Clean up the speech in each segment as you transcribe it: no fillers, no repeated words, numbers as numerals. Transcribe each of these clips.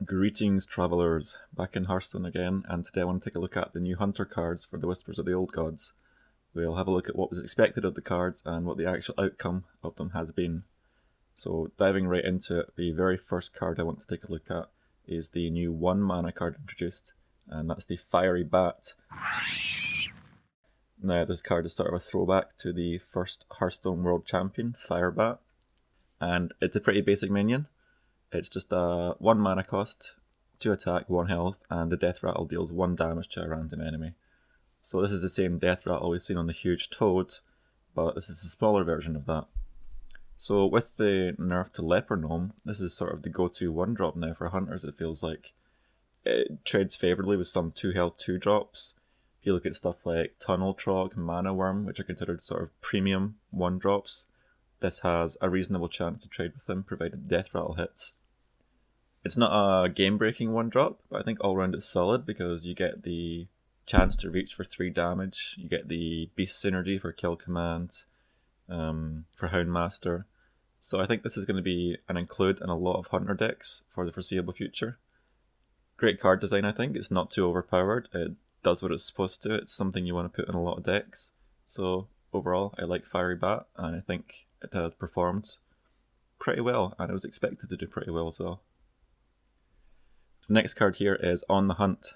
Greetings, travellers, back in Hearthstone again, and today I want to take a look at the new Hunter cards for the Whispers of the Old Gods. We'll have a look at what was expected of the cards and what the actual outcome of them has been. So diving right into it, the very first card I want to take a look at is the new 1 mana card introduced, and that's the Fiery Bat. Now this card is sort of a throwback to the first Hearthstone World Champion, Firebat, and it's a pretty basic minion. It's just a 1 mana cost, 2 attack, 1 health, and the Death Rattle deals 1 damage to a random enemy. So this is the same Death Rattle we've seen on the huge Toad, but this is a smaller version of that. So with the nerf to Leper Gnome, this is sort of the go-to 1-drop now for hunters, it feels like. It trades favourably with some 2 health 2-drops. If you look at stuff like Tunnel Trog, Mana Worm, which are considered sort of premium 1-drops, this has a reasonable chance to trade with them, provided the Death Rattle hits. It's not a game-breaking 1-drop, but I think all round it's solid because you get the chance to reach for 3 damage, you get the Beast Synergy for Kill Command, for Houndmaster. So I think this is going to be an include in a lot of Hunter decks for the foreseeable future. Great card design, I think. It's not too overpowered. It does what it's supposed to. It's something you want to put in a lot of decks. So overall, I like Fiery Bat, and I think it has performed pretty well, and it was expected to do pretty well as well. The next card here is On the Hunt.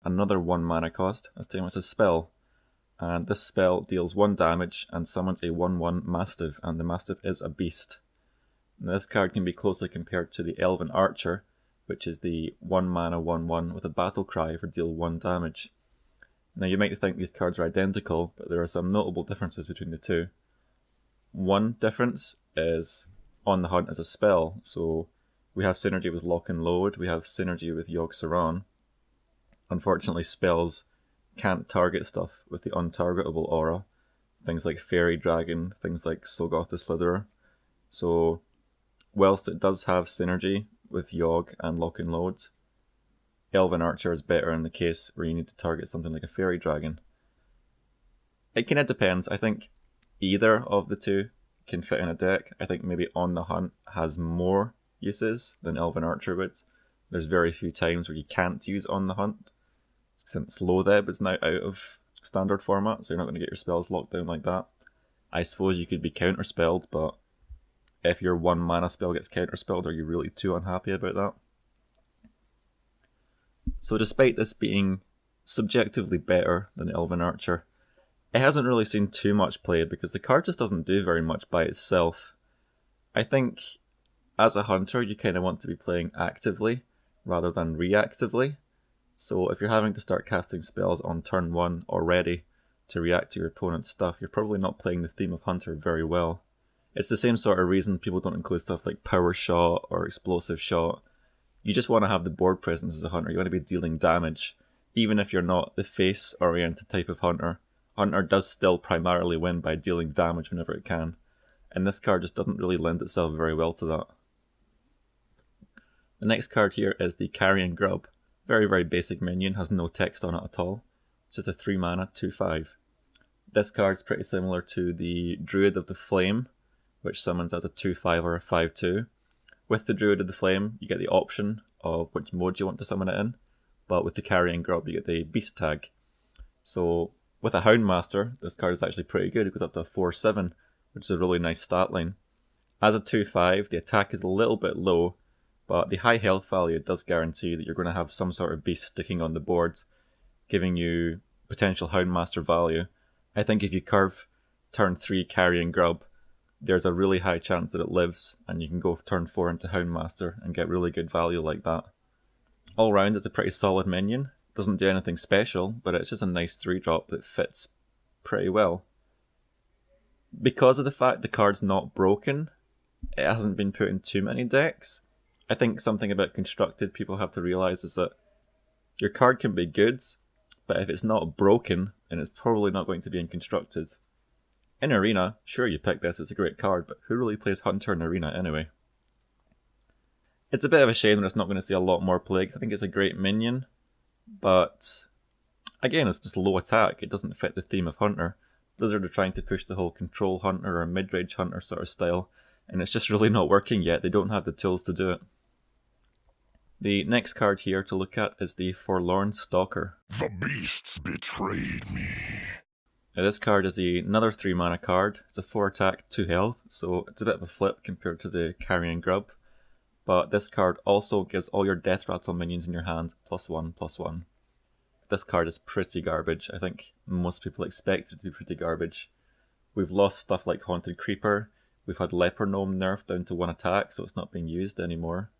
Another 1 mana cost, this time it's a spell, and this spell deals 1 damage and summons a 1/1 Mastiff, and the Mastiff is a beast. Now, this card can be closely compared to the Elven Archer, which is the 1 mana 1/1 with a battle cry for deal 1 damage. Now you might think these cards are identical, but there are some notable differences between the two. One difference is On the Hunt as a spell, so we have synergy with Lock and Load, we have synergy with Yogg-Saron. Unfortunately, spells can't target stuff with the untargetable aura, things like Fairy Dragon, things like Sogoth the Slitherer. So whilst it does have synergy with Yogg and Lock and Load, Elven Archer is better in the case where you need to target something like a Fairy Dragon. It kind of depends. I think either of the two can fit in a deck. I think maybe On the Hunt has more uses than Elven Archer would. There's very few times where you can't use On the Hunt, since Loatheb is now out of standard format, so you're not going to get your spells locked down like that. I suppose you could be counterspelled, but if your 1 mana spell gets counterspelled, are you really too unhappy about that? So despite this being subjectively better than Elven Archer, it hasn't really seen too much play because the card just doesn't do very much by itself. I think as a hunter you kind of want to be playing actively rather than reactively. So if you're having to start casting spells on turn 1 already to react to your opponent's stuff, you're probably not playing the theme of Hunter very well. It's the same sort of reason people don't include stuff like Power Shot or Explosive Shot. You just want to have the board presence as a hunter. You want to be dealing damage. Even if you're not the face-oriented type of hunter, Hunter does still primarily win by dealing damage whenever it can. And this card just doesn't really lend itself very well to that. The next card here is the Carrion Grub. Very, very basic minion, has no text on it at all. It's just a 3 mana 2/5. This card's pretty similar to the Druid of the Flame, which summons as a 2/5 or a 5/2. With the Druid of the Flame, you get the option of which mode you want to summon it in, but with the Carrion Grub, you get the Beast tag. So with a Houndmaster, this card is actually pretty good. It goes up to a 4/7, which is a really nice stat line. As a 2/5, the attack is a little bit low, but the high health value does guarantee that you're going to have some sort of beast sticking on the board, giving you potential Houndmaster value. I think if you curve turn 3 Carrion Grub, there's a really high chance that it lives, and you can go turn 4 into Houndmaster and get really good value like that. All round, it's a pretty solid minion. Doesn't do anything special, but it's just a nice 3-drop that fits pretty well. Because of the fact the card's not broken, it hasn't been put in too many decks. I think something about Constructed people have to realise is that your card can be good, but if it's not broken, then it's probably not going to be in Constructed. In Arena, sure you pick this, it's a great card, but who really plays Hunter in Arena anyway? It's a bit of a shame that it's not going to see a lot more play, because I think it's a great minion, but again, it's just low attack, it doesn't fit the theme of Hunter. Blizzard are trying to push the whole control hunter or mid-range hunter sort of style, and it's just really not working yet. They don't have the tools to do it. The next card here to look at is the Forlorn Stalker. The beasts betrayed me. Now this card is another 3 mana card. It's a 4 attack, 2 health, so it's a bit of a flip compared to the Carrion Grub. But this card also gives all your Death Rattle minions in your hand +1/+1. This card is pretty garbage. I think most people expect it to be pretty garbage. We've lost stuff like Haunted Creeper. We've had Leper Gnome nerfed down to 1 attack, so it's not being used anymore.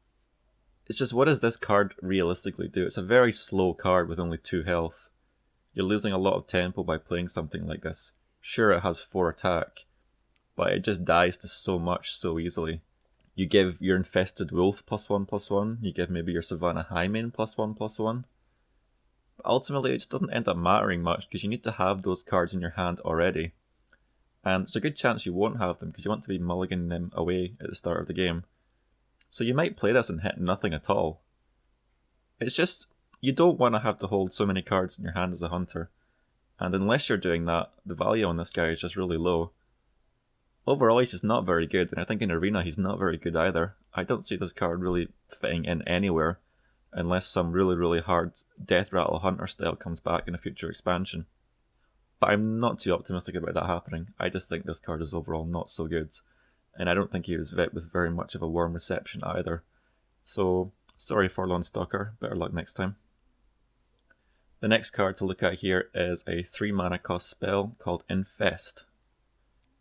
It's just, what does this card realistically do? It's a very slow card with only 2 health. You're losing a lot of tempo by playing something like this. Sure, it has 4 attack, but it just dies to so much so easily. You give your Infested Wolf +1/+1, you give maybe your Savannah Highmane +1/+1. But ultimately, it just doesn't end up mattering much because you need to have those cards in your hand already. And there's a good chance you won't have them because you want to be mulliganing them away at the start of the game. So you might play this and hit nothing at all. It's just, you don't want to have to hold so many cards in your hand as a hunter. And unless you're doing that, the value on this guy is just really low. Overall, he's just not very good, and I think in Arena he's not very good either. I don't see this card really fitting in anywhere, unless some really hard Death Rattle Hunter style comes back in a future expansion. But I'm not too optimistic about that happening. I just think this card is overall not so good, and I don't think he was met with very much of a warm reception either. So, sorry Forlorn Stalker, better luck next time. The next card to look at here is a 3 mana cost spell called Infest.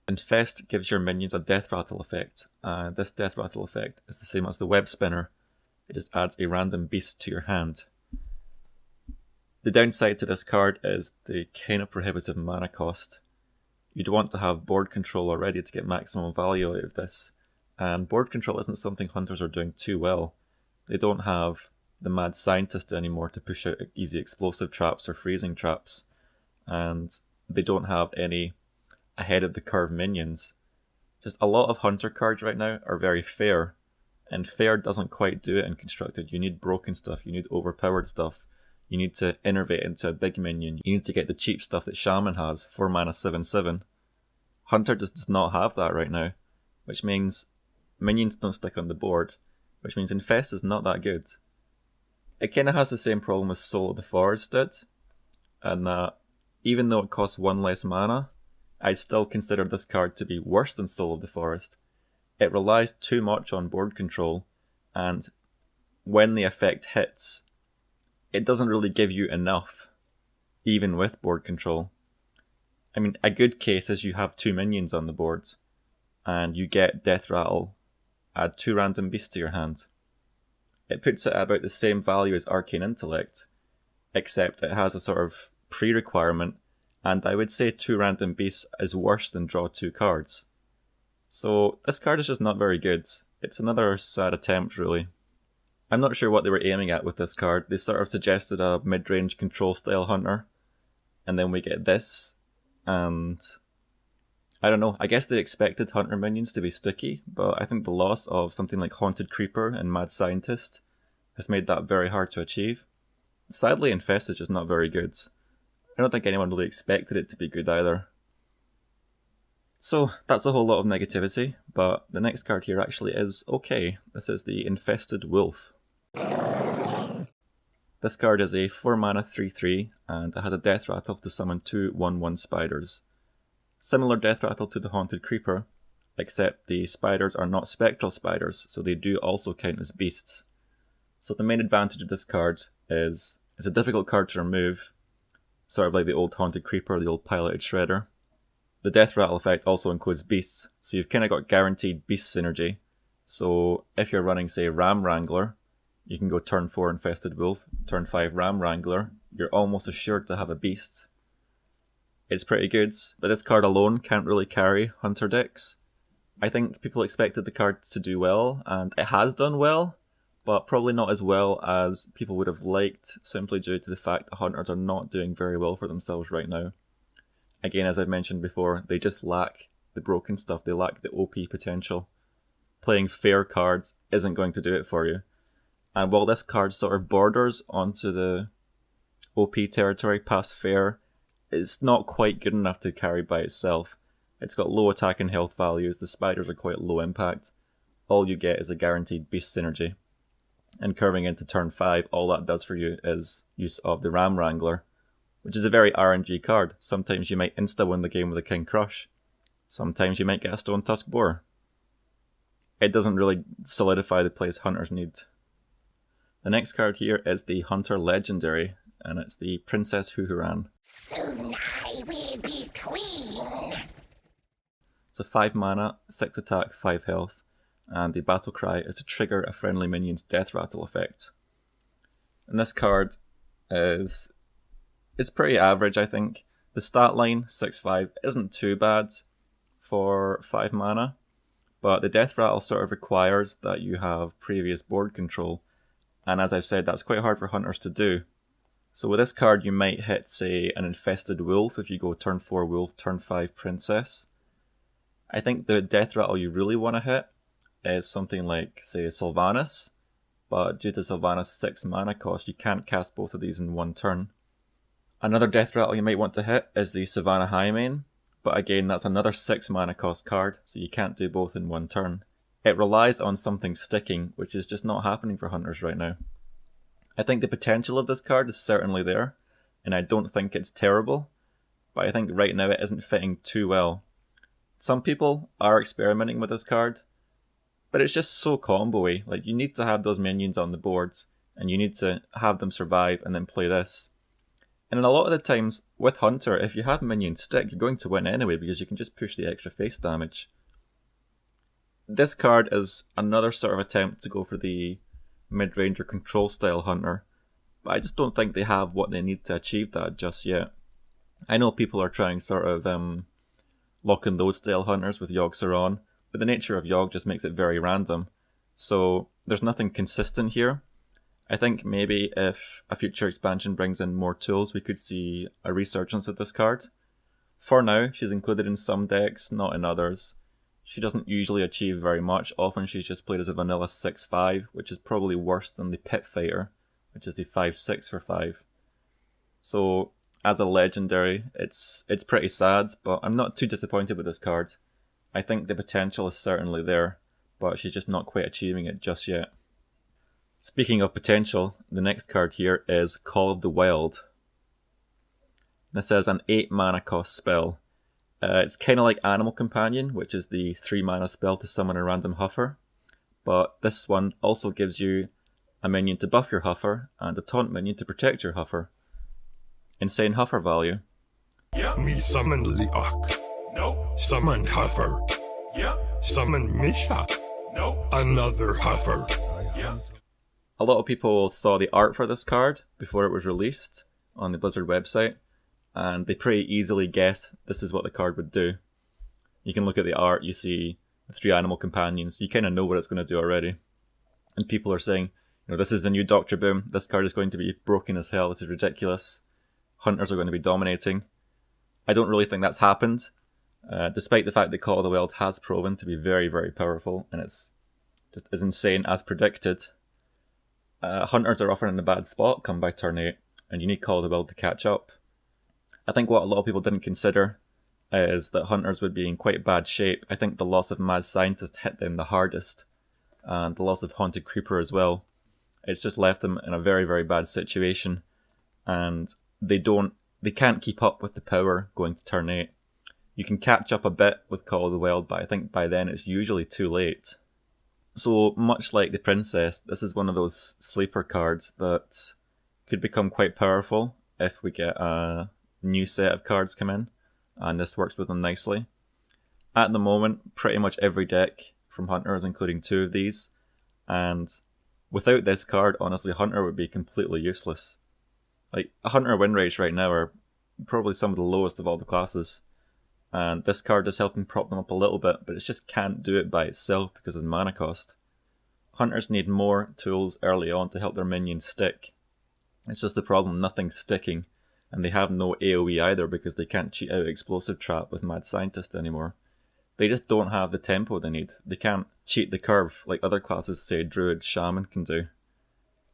Infest gives your minions a Death Rattle effect, and this Death Rattle effect is the same as the Web Spinner. It just adds a random beast to your hand. The downside to this card is the kind of prohibitive mana cost. You'd want to have board control already to get maximum value out of this, and board control isn't something hunters are doing too well. They don't have the Mad Scientist anymore to push out easy explosive traps or freezing traps, and they don't have any ahead of the curve minions. Just a lot of hunter cards right now are very fair, and fair doesn't quite do it in Constructed. You need broken stuff, you need overpowered stuff, you need to innervate into a big minion, you need to get the cheap stuff that Shaman has, 4 mana 7/7. Hunter just does not have that right now, which means minions don't stick on the board, which means Infest is not that good. It kind of has the same problem as Soul of the Forest did, and that even though it costs 1 less mana, I'd still consider this card to be worse than Soul of the Forest. It relies too much on board control, and when the effect hits, it doesn't really give you enough, even with board control. I mean, a good case is you have 2 minions on the board, and you get Death Rattle, add 2 random beasts to your hand. It puts it at about the same value as Arcane Intellect, except it has a sort of pre-requirement, and I would say 2 random beasts is worse than draw 2 cards. So this card is just not very good. It's another sad attempt, really. I'm not sure what they were aiming at with this card. They sort of suggested a mid-range control style hunter, and then we get this, and I don't know, I guess they expected hunter minions to be sticky, but I think the loss of something like Haunted Creeper and Mad Scientist has made that very hard to achieve. Sadly, Infest is just not very good. I don't think anyone really expected it to be good either. So that's a whole lot of negativity, but the next card here actually is okay. This is the Infested Wolf. This card is a 4 mana 3/3, and it has a Death Rattle to summon 2 1/1 spiders. Similar Death Rattle to the Haunted Creeper, except the spiders are not spectral spiders, so they do also count as beasts. So the main advantage of this card is it's a difficult card to remove, sort of like the old Haunted Creeper, the old piloted Shredder. The Death Rattle effect also includes beasts, so you've kind of got guaranteed beast synergy. So if you're running, say, Ram Wrangler, you can go turn 4 Infested Wolf, turn 5 Ram Wrangler, you're almost assured to have a beast. It's pretty good, but this card alone can't really carry hunter decks. I think people expected the card to do well, and it has done well, but probably not as well as people would have liked, simply due to the fact that hunters are not doing very well for themselves right now. Again, as I've mentioned before, they just lack the broken stuff, they lack the OP potential. Playing fair cards isn't going to do it for you. And while this card sort of borders onto the OP territory past fair, it's not quite good enough to carry by itself. It's got low attack and health values, the spiders are quite low impact. All you get is a guaranteed beast synergy. And curving into turn 5, all that does for you is use of the Ram Wrangler, which is a very RNG card. Sometimes you might insta-win the game with a King Crush. Sometimes you might get a Stone Tusk Boar. It doesn't really solidify the place hunters need. The next card here is the Hunter Legendary, and it's the Princess Huhuran. Soon I will be queen. It's a 5 mana, 6 attack, 5 health, and the battle cry is to trigger a friendly minion's death rattle effect. And this card it's pretty average, I think. The stat line, 6-5, isn't too bad for 5 mana, but the death rattle sort of requires that you have previous board control, and as I've said, that's quite hard for hunters to do. So with this card you might hit, say, an Infested Wolf if you go turn 4 Wolf, turn 5 Princess. I think the death rattle you really want to hit is something like, say, Sylvanas, but due to Sylvanas' 6 mana cost, you can't cast both of these in one turn. Another death rattle you might want to hit is the Savannah Highmane, but again, that's another 6 mana cost card, so you can't do both in one turn. It relies on something sticking, which is just not happening for hunters right now. I think the potential of this card is certainly there, and I don't think it's terrible, but I think right now it isn't fitting too well. Some people are experimenting with this card, but it's just so combo-y. Like, you need to have those minions on the boards, and you need to have them survive and then play this. And a lot of the times, with Hunter, if you have minions stick, you're going to win anyway, because you can just push the extra face damage. This card is another sort of attempt to go for the mid-ranger control style Hunter, but I just don't think they have what they need to achieve that just yet. I know people are trying sort of lock and load style Hunters with Yogg Saron, but the nature of Yogg just makes it very random, so there's nothing consistent here. I think maybe if a future expansion brings in more tools, we could see a resurgence of this card. For now, she's included in some decks, not in others. She doesn't usually achieve very much. Often she's just played as a vanilla 6-5, which is probably worse than the Pit Fighter, which is the 5-6 for 5. So, as a legendary, it's pretty sad, but I'm not too disappointed with this card. I think the potential is certainly there, but she's just not quite achieving it just yet. Speaking of potential, the next card here is Call of the Weld. This is an 8 mana cost spell. It's kind of like Animal Companion, which is the 3 mana spell to summon a random Huffer, but this one also gives you a minion to buff your Huffer and a taunt minion to protect your Huffer. Insane Huffer value. Yep. Me summon Leok. Nope. Summon Huffer. Yep. Summon Misha. Nope. Another Huffer. Yep. A lot of people saw the art for this card before it was released on the Blizzard website, and they pretty easily guessed this is what the card would do. You can look at the art, you see the 3 animal companions, you kind of know what it's going to do already. And people are saying, this is the new Dr. Boom, this card is going to be broken as hell, this is ridiculous, hunters are going to be dominating. I don't really think that's happened, despite the fact that Call of the Weld has proven to be very, very powerful, and it's just as insane as predicted. Hunters are often in a bad spot come by turn 8, and you need Call of the Weld to catch up. I think what a lot of people didn't consider is that Hunters would be in quite bad shape. I think the loss of Mad Scientist hit them the hardest, and the loss of Haunted Creeper as well. It's just left them in a very, very bad situation, and they can't keep up with the power going to turn 8. You can catch up a bit with Call of the Weld, but I think by then it's usually too late. So, much like the Princess, this is one of those sleeper cards that could become quite powerful if we get a new set of cards come in, and this works with them nicely. At the moment, pretty much every deck from Hunters, including 2 of these, and without this card, honestly, Hunter would be completely useless. Like, a Hunter win rates right now are probably some of the lowest of all the classes, and this card is helping prop them up a little bit, but it just can't do it by itself because of the mana cost. Hunters need more tools early on to help their minions stick. It's just the problem, nothing's sticking, and they have no AoE either because they can't cheat out Explosive Trap with Mad Scientist anymore. They just don't have the tempo they need. They can't cheat the curve like other classes, say Druid, Shaman can do.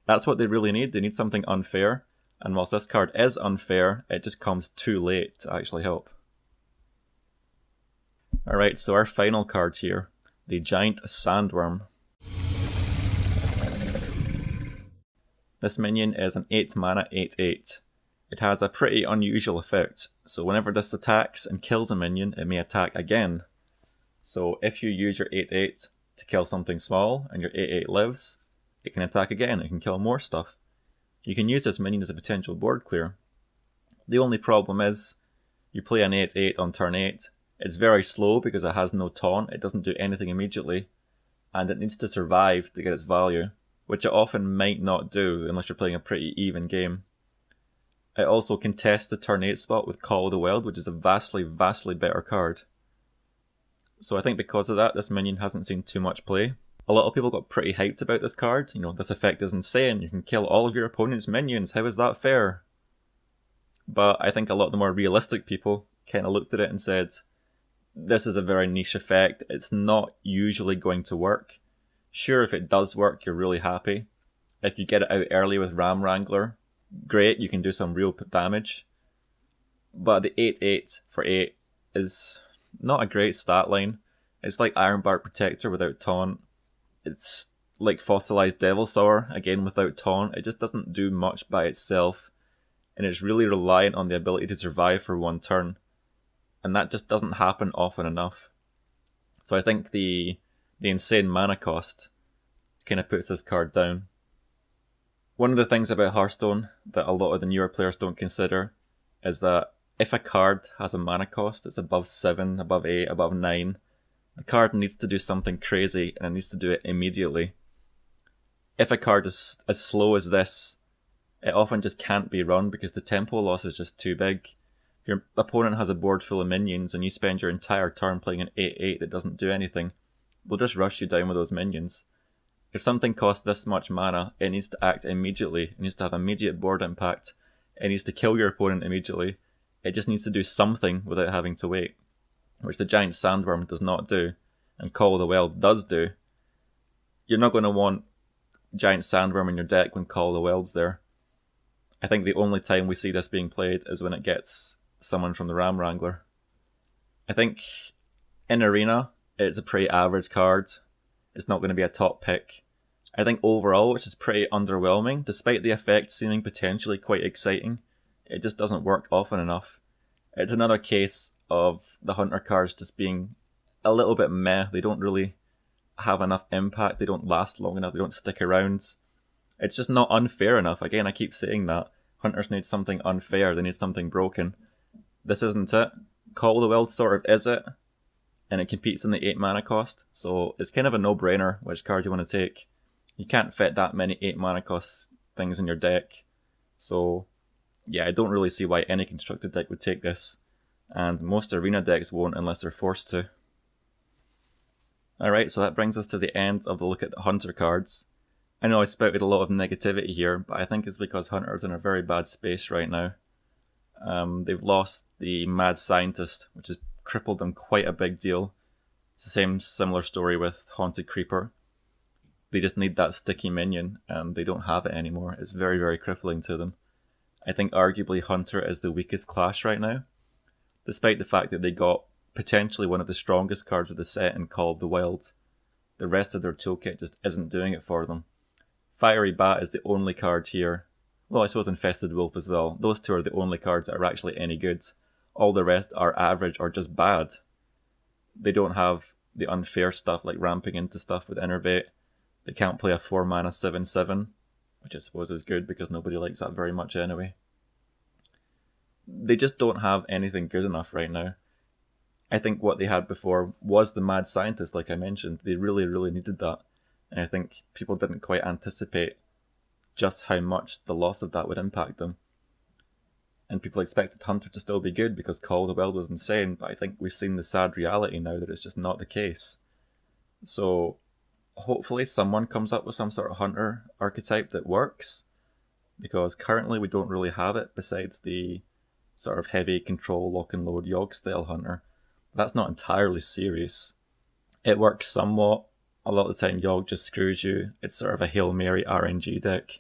That's what they really need. They need something unfair, and whilst this card is unfair, it just comes too late to actually help. Alright, so our final cards here. The Giant Sandworm. This minion is an 8 mana 8/8. It has a pretty unusual effect, so whenever this attacks and kills a minion, it may attack again. So if you use your 8/8 to kill something small and your 8/8 lives, it can attack again, it can kill more stuff. You can use this minion as a potential board clear. The only problem is, you play an 8/8 on turn 8, it's very slow because it has no taunt, it doesn't do anything immediately, and it needs to survive to get its value, which it often might not do unless you're playing a pretty even game. It also contests the turn 8 spot with Call of the Weld, which is a vastly better card. So I think because of that, this minion hasn't seen too much play. A lot of people got pretty hyped about this card. You know, this effect is insane, you can kill all of your opponent's minions, how is that fair? But I think a lot of the more realistic people kind of looked at it and said, this is a very niche effect, it's not usually going to work. Sure, if it does work, you're really happy. If you get it out early with Ram Wrangler, great, you can do some real damage. But the 8/8 for 8 is not a great stat line. It's like Ironbark Protector without taunt. It's like Fossilized Devilsaur, again without taunt. It just doesn't do much by itself. And it's really reliant on the ability to survive for one turn. And that just doesn't happen often enough. So I think the insane mana cost kind of puts this card down. One of the things about Hearthstone that a lot of the newer players don't consider is that if a card has a mana cost that's above 7, above 8, above 9, the card needs to do something crazy and it needs to do it immediately. If a card is as slow as this, it often just can't be run because the tempo loss is just too big. If your opponent has a board full of minions and you spend your entire turn playing an 8/8 that doesn't do anything, they'll just rush you down with those minions. If something costs this much mana, it needs to act immediately. It needs to have immediate board impact. It needs to kill your opponent immediately. It just needs to do something without having to wait, which the Giant Sandworm does not do, and Call of the Weld does do. You're not going to want Giant Sandworm in your deck when Call of the Weld's there. I think the only time we see this being played is when it gets someone from the Ram Wrangler. I think in Arena, it's a pretty average card. It's not going to be a top pick. I think overall, which is pretty underwhelming, despite the effect seeming potentially quite exciting, it just doesn't work often enough. It's another case of the Hunter cards just being a little bit meh. They don't really have enough impact, they don't last long enough, they don't stick around. It's just not unfair enough. Again, I keep saying that. Hunters need something unfair, they need something broken. This isn't it. Call of the Weld sort of is it, and it competes in the 8 mana cost, so it's kind of a no-brainer which card you want to take. You can't fit that many 8 mana cost things in your deck, so yeah, I don't really see why any constructed deck would take this, and most Arena decks won't unless they're forced to. Alright, so that brings us to the end of the look at the Hunter cards. I know I spouted a lot of negativity here, but I think it's because Hunter's in a very bad space right now. They've lost the Mad Scientist, which has crippled them quite a big deal. It's the same similar story with Haunted Creeper. They just need that sticky minion, and they don't have it anymore. It's very crippling to them. I think arguably Hunter is the weakest clash right now, despite the fact that they got potentially one of the strongest cards of the set in Call of the Weld. The rest of their toolkit just isn't doing it for them. Fiery Bat is the only card here. Well, I suppose Infested Wolf as well. Those two are the only cards that are actually any good. All the rest are average or just bad. They don't have the unfair stuff like ramping into stuff with Innervate. They can't play a 4 mana 7/7, which I suppose is good because nobody likes that very much anyway. They just don't have anything good enough right now. I think what they had before was the Mad Scientist, like I mentioned. They really needed that. And I think people didn't quite anticipate just how much the loss of that would impact them. And people expected Hunter to still be good because Call of the Weld was insane, but I think we've seen the sad reality now that it's just not the case. So hopefully someone comes up with some sort of Hunter archetype that works, because currently we don't really have it besides the sort of heavy control lock and load Yogg style Hunter. But that's not entirely serious. It works somewhat. A lot of the time Yogg just screws you. It's sort of a Hail Mary RNG deck.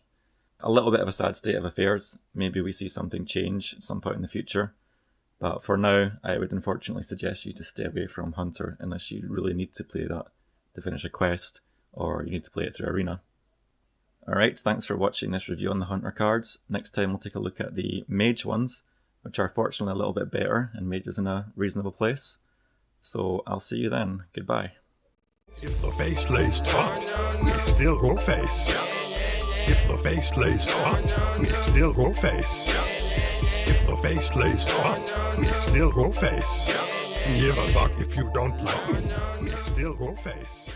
A little bit of a sad state of affairs. Maybe we see something change at some point in the future. But for now, I would unfortunately suggest you to stay away from Hunter unless you really need to play that to finish a quest, or you need to play it through Arena. Alright, thanks for watching this review on the Hunter cards. Next time we'll take a look at the Mage ones, which are fortunately a little bit better, and Mage is in a reasonable place. So I'll see you then. Goodbye. If the face lays taut, we still go face. If the face lays taut, we still go face. If the face lays taut, we still go face. Give a fuck if you don't like me, we still go face.